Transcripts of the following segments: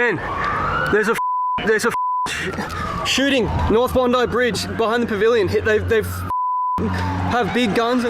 Ben, there's a shooting North Bondi Bridge behind the pavilion. They've have big guns.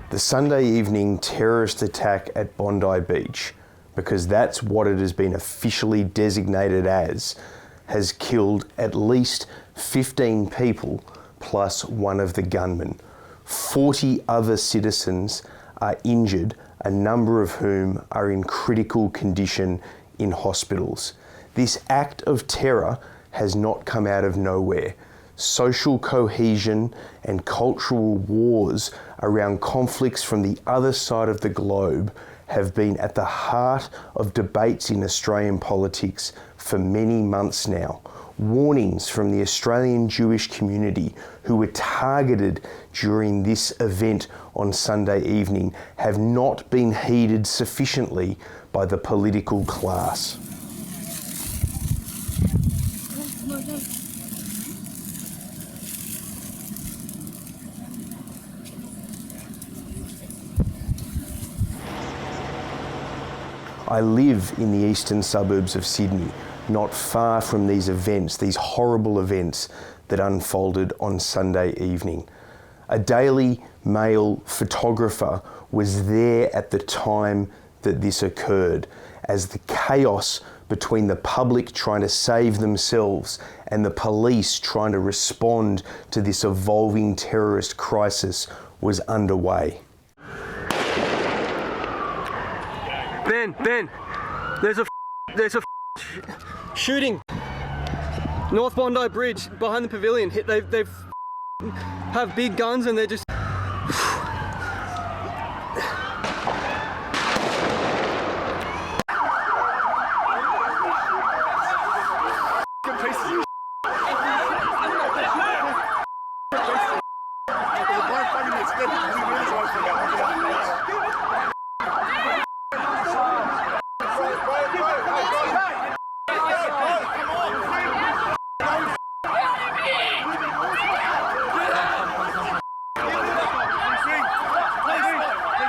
The Sunday evening terrorist attack at Bondi Beach, because that's what it has been officially designated as, has killed at least 15 people plus one of the gunmen. 40 other citizens are injured, a number of whom are in critical condition in hospitals. This act of terror has not come out of nowhere. Social cohesion and cultural wars around conflicts from the other side of the globe have been at the heart of debates in Australian politics for many months now. Warnings from the Australian Jewish community who were targeted during this event on Sunday evening have not been heeded sufficiently by the political class. I live in the eastern suburbs of Sydney, not far from these events, these horrible events that unfolded on Sunday evening. A Daily Mail photographer was there at the time that this occurred, as the chaos between the public trying to save themselves and the police trying to respond to this evolving terrorist crisis was underway. Ben, there's a shooting North Bondi Bridge behind the pavilion. They've have big guns and they're just.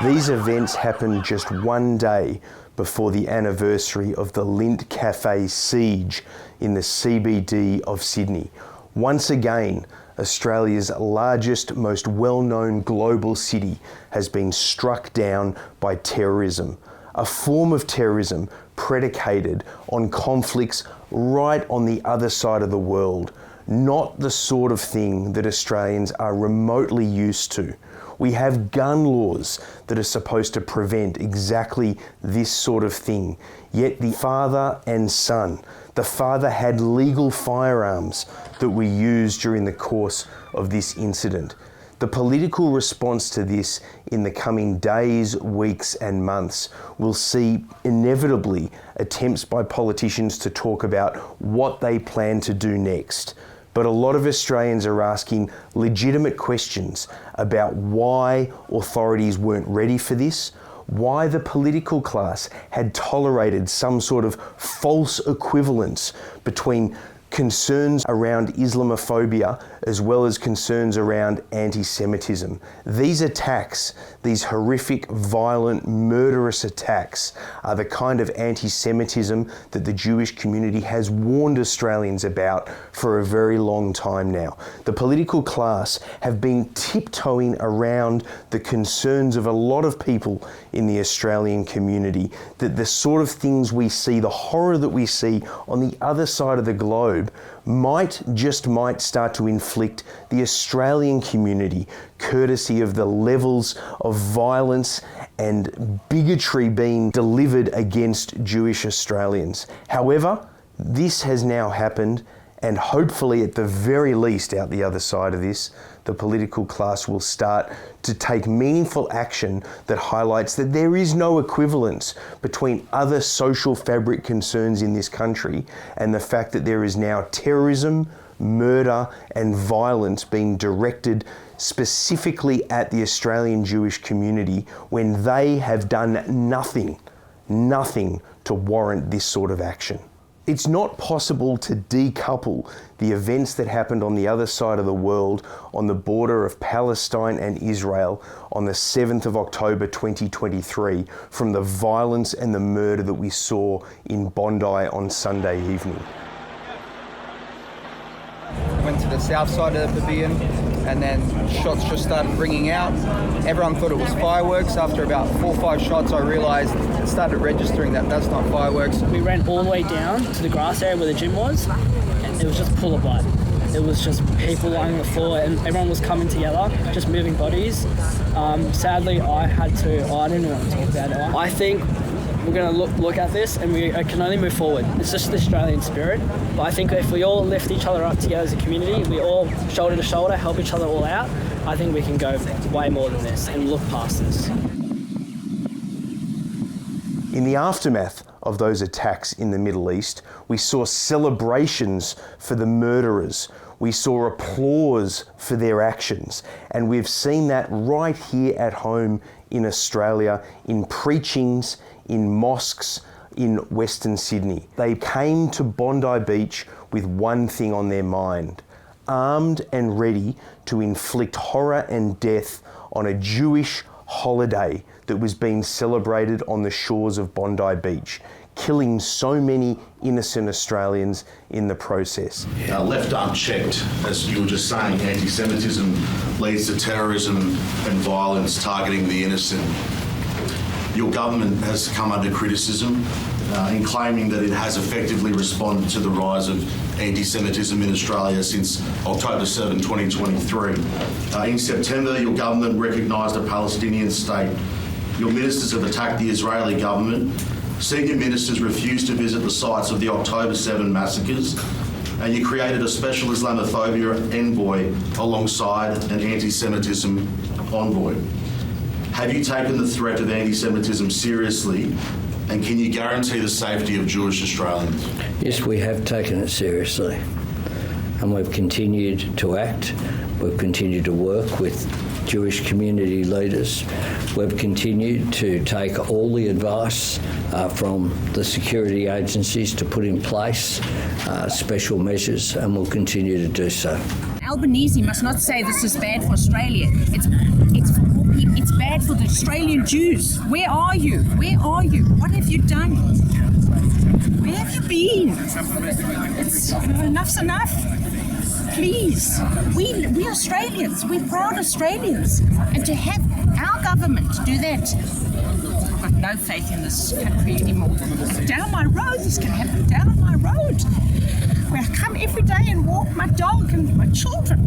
These events happened just one day before the anniversary of the Lindt Cafe siege in the CBD of Sydney. Once again, Australia's largest, most well-known global city has been struck down by terrorism, a form of terrorism predicated on conflicts right on the other side of the world, not the sort of thing that Australians are remotely used to. We have gun laws that are supposed to prevent exactly this sort of thing. Yet the father and son, the father had legal firearms that were used during the course of this incident. The political response to this in the coming days, weeks and months will see inevitably attempts by politicians to talk about what they plan to do next. But a lot of Australians are asking legitimate questions about why authorities weren't ready for this, why the political class had tolerated some sort of false equivalence between concerns around Islamophobia as well as concerns around anti-Semitism. These attacks, these horrific, violent, murderous attacks, are the kind of anti-Semitism that the Jewish community has warned Australians about for a very long time now. The political class have been tiptoeing around the concerns of a lot of people in the Australian community that the sort of things we see, the horror that we see on the other side of the globe, might start to inflict the Australian community, courtesy of the levels of violence and bigotry being delivered against Jewish Australians. However, this has now happened, and hopefully at the very least out the other side of this, the political class will start to take meaningful action that highlights that there is no equivalence between other social fabric concerns in this country and the fact that there is now terrorism, murder and violence being directed specifically at the Australian Jewish community when they have done nothing to warrant this sort of action. It's not possible to decouple the events that happened on the other side of the world on the border of Palestine and Israel on the 7th of October 2023 from the violence and the murder that we saw in Bondi on Sunday evening. Went to the south side of the pavilion and then shots just started ringing out. Everyone thought it was fireworks. After about 4 or 5 shots, I realised it started registering that that's not fireworks. We ran all the way down to the grass area where the gym was, and it was just full of blood. It was just people lying on the floor, and everyone was coming together, just moving bodies. Sadly, I didn't want to talk about it. I think we're going to look at this and we can only move forward. It's just the Australian spirit. But I think if we all lift each other up together as a community, we all shoulder to shoulder help each other all out, I think we can go way more than this and look past this. In the aftermath of those attacks in the Middle East, we saw celebrations for the murderers. We saw applause for their actions. And we've seen that right here at home in Australia, in preachings, in mosques, in Western Sydney. They came to Bondi Beach with one thing on their mind, armed and ready to inflict horror and death on a Jewish holiday that was being celebrated on the shores of Bondi Beach, killing so many innocent Australians in the process. Left unchecked, as you were just saying, anti-Semitism leads to terrorism and violence targeting the innocent. Your government has come under criticism in claiming that it has effectively responded to the rise of anti-Semitism in Australia since October 7, 2023. In September, your government recognised a Palestinian state. Your ministers have attacked the Israeli government. Senior ministers refused to visit the sites of the October 7 massacres, and you created a special Islamophobia envoy alongside an anti-Semitism envoy. Have you taken the threat of anti-Semitism seriously, and can you guarantee the safety of Jewish Australians? Yes, we have taken it seriously, and we've continued to act. We've continued to work with Jewish community leaders. We've continued to take all the advice from the security agencies to put in place special measures, and we'll continue to do so. Albanese must not say this is bad for Australia. It's bad for the Australian Jews. Where are you? Where are you? What have you done? Where have you been? Enough's enough. Please, we Australians, we're proud Australians, and to have our government do that, I've got no faith in this country anymore. Down my road, this can happen down my road, where I come every day and walk my dog and my children.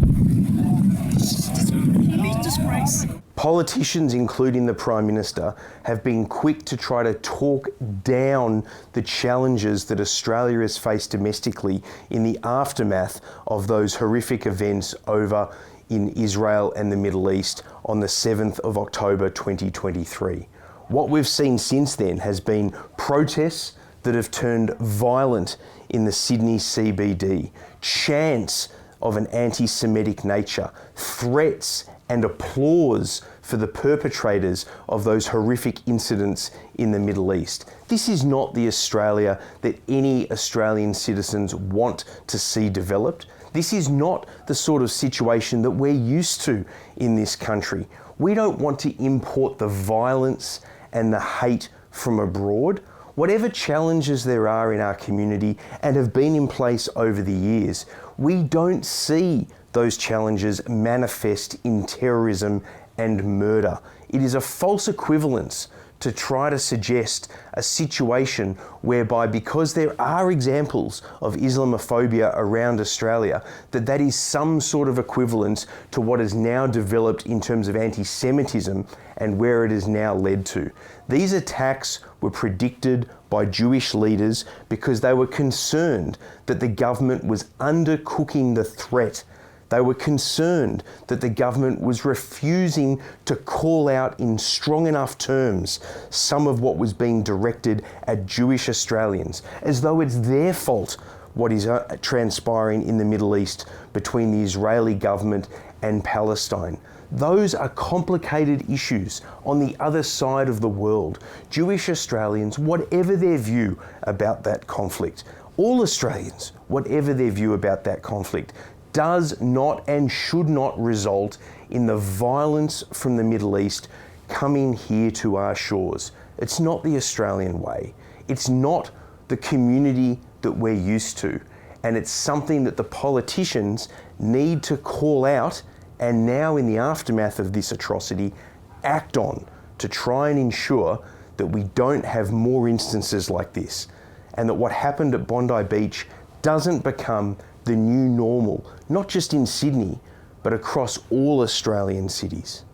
It's just a complete disgrace. Politicians, including the Prime Minister, have been quick to try to talk down the challenges that Australia has faced domestically in the aftermath of those horrific events over in Israel and the Middle East on the 7th of October 2023. What we've seen since then has been protests that have turned violent in the Sydney CBD, chants of an anti-Semitic nature, threats and applause for the perpetrators of those horrific incidents in the Middle East. This is not the Australia that any Australian citizens want to see developed. This is not the sort of situation that we're used to in this country. We don't want to import the violence and the hate from abroad. Whatever challenges there are in our community and have been in place over the years, we don't see those challenges manifest in terrorism and murder. It is a false equivalence to try to suggest a situation whereby, because there are examples of Islamophobia around Australia, that is some sort of equivalence to what has now developed in terms of anti-Semitism and where it has now led to. These attacks were predicted by Jewish leaders because they were concerned that the government was undercooking the threat. They were concerned that the government was refusing to call out in strong enough terms some of what was being directed at Jewish Australians, as though it's their fault what is transpiring in the Middle East between the Israeli government and Palestine. Those are complicated issues on the other side of the world. Jewish Australians, whatever their view about that conflict, all Australians, whatever their view about that conflict, does not and should not result in the violence from the Middle East coming here to our shores. It's not the Australian way. It's not the community that we're used to. And it's something that the politicians need to call out and now, in the aftermath of this atrocity, act on to try and ensure that we don't have more instances like this, and that what happened at Bondi Beach doesn't become the new normal, not just in Sydney, but across all Australian cities.